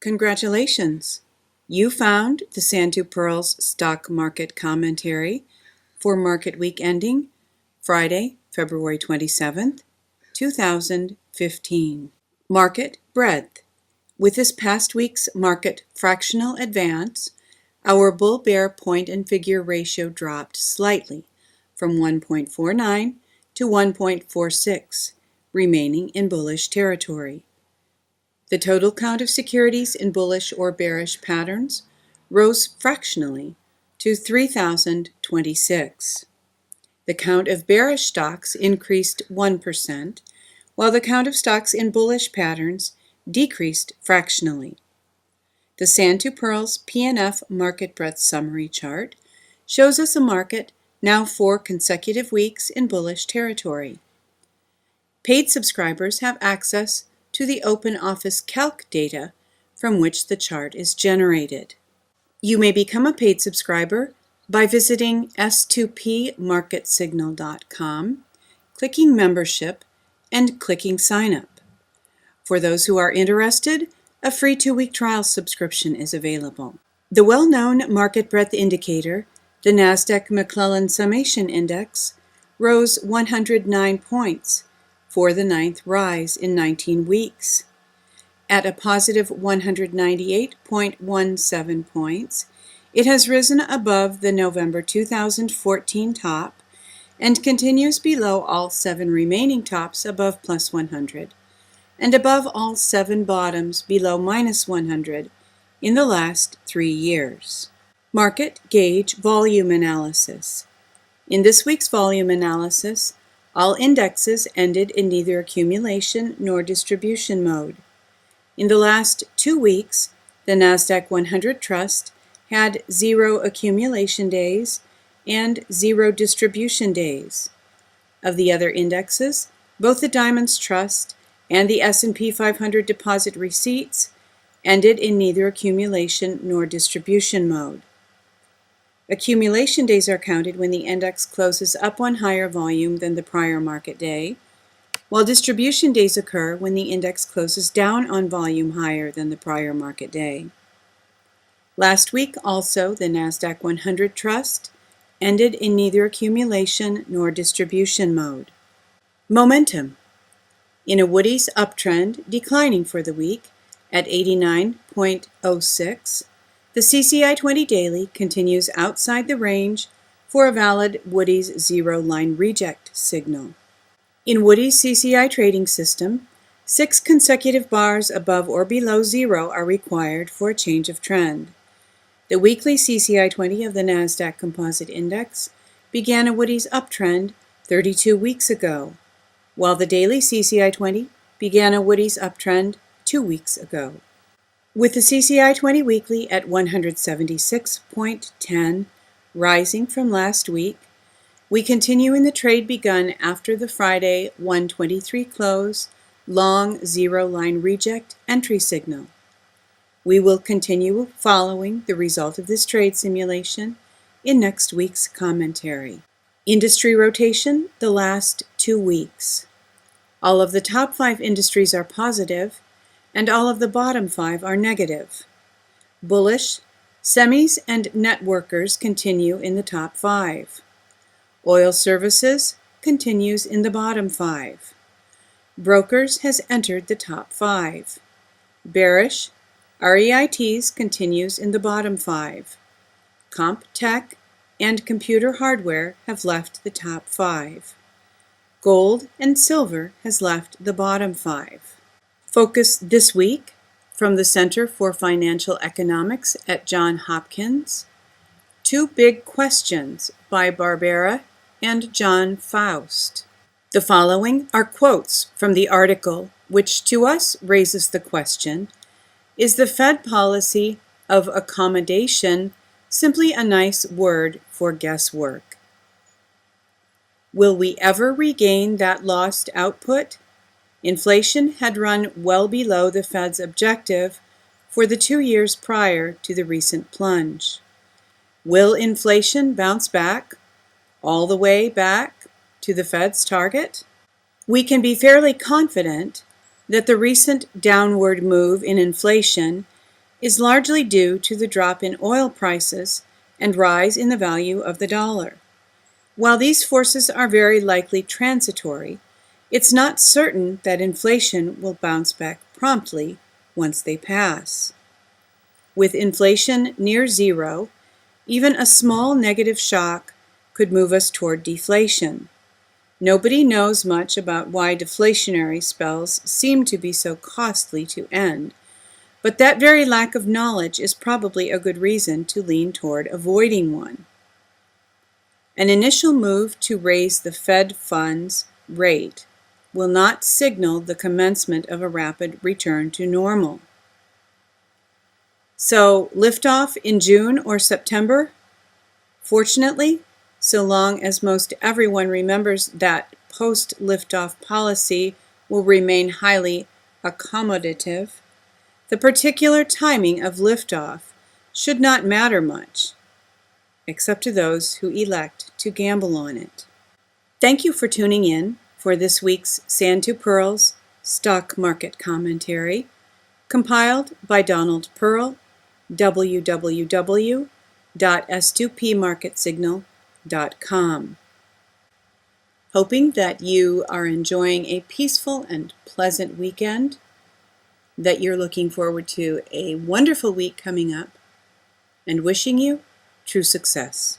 Congratulations! You found the Santu Pirls Stock Market Commentary for market week ending Friday, February 27th, 2015. Market breadth. With this past week's market fractional advance, our bull-bear point and figure ratio dropped slightly from 1.49 to 1.46, remaining in bullish territory. The total count of securities in bullish or bearish patterns rose fractionally to 3,026. The count of bearish stocks increased 1%, while the count of stocks in bullish patterns decreased fractionally. The Santu Pirls PNF Market Breadth Summary chart shows us a market now 4 consecutive weeks in bullish territory. Paid subscribers have access to the Open Office Calc data from which the chart is generated. You may become a paid subscriber by visiting s2pmarketsignal.com, clicking Membership, and clicking Sign Up. For those who are interested, a free 2-week trial subscription is available. The well-known market breadth indicator, the Nasdaq McClellan Summation Index, rose 109 points for the 9th rise in 19 weeks. At a positive 198.17 points, it has risen above the November 2014 top and continues below all 7 remaining tops above plus 100 and above all 7 bottoms below minus 100 in the last 3 years. Market Gauge Volume Analysis. In this week's volume analysis, all indexes ended in neither accumulation nor distribution mode. In the last 2 weeks, the Nasdaq 100 Trust had 0 accumulation days and 0 distribution days. Of the other indexes, both the Diamonds Trust and the S&P 500 Deposit Receipts ended in neither accumulation nor distribution mode. Accumulation days are counted when the index closes up on higher volume than the prior market day, while distribution days occur when the index closes down on volume higher than the prior market day. Last week also, the Nasdaq 100 Trust ended in neither accumulation nor distribution mode. Momentum. In a Woody's uptrend declining for the week at 89.06, the CCI 20 daily continues outside the range for a valid Woody's zero-line reject signal. In Woody's CCI trading system, 6 consecutive bars above or below 0 are required for a change of trend. The weekly CCI 20 of the Nasdaq Composite Index began a Woody's uptrend 32 weeks ago, while the daily CCI 20 began a Woody's uptrend 2 weeks ago. With the CCI 20 weekly at 176.10, rising from last week, we continue in the trade begun after the Friday 123 close, long zero-line reject entry signal. We will continue following the result of this trade simulation in next week's commentary. Industry rotation the last 2 weeks. All of the top 5 industries are positive, and all of the bottom 5 are negative. Bullish, semis and networkers continue in the top 5. Oil services continues in the bottom 5. Brokers has entered the top 5. Bearish, REITs continues in the bottom 5. Comp tech and computer hardware have left the top 5. Gold and silver has left the bottom 5. Focus this week from the Center for Financial Economics at Johns Hopkins, 2 Big Questions by Barbara and John Faust. The following are quotes from the article, which to us raises the question, is the Fed policy of accommodation simply a nice word for guesswork? Will we ever regain that lost output? Inflation had run well below the Fed's objective for the 2 years prior to the recent plunge. Will inflation bounce back, all the way back to the Fed's target? We can be fairly confident that the recent downward move in inflation is largely due to the drop in oil prices and rise in the value of the dollar. While these forces are very likely transitory, it's not certain that inflation will bounce back promptly once they pass. With inflation near zero, even a small negative shock could move us toward deflation. Nobody knows much about why deflationary spells seem to be so costly to end, but that very lack of knowledge is probably a good reason to lean toward avoiding one. An initial move to raise the Fed funds rate will not signal the commencement of a rapid return to normal. So, liftoff in June or September? Fortunately, so long as most everyone remembers that post-liftoff policy will remain highly accommodative, the particular timing of liftoff should not matter much, except to those who elect to gamble on it. Thank you for tuning in for this week's Sand to Pirls Stock Market Commentary, compiled by Donald Pearl, www.s2pmarketsignal.com. Hoping that you are enjoying a peaceful and pleasant weekend, that you're looking forward to a wonderful week coming up, and wishing you true success.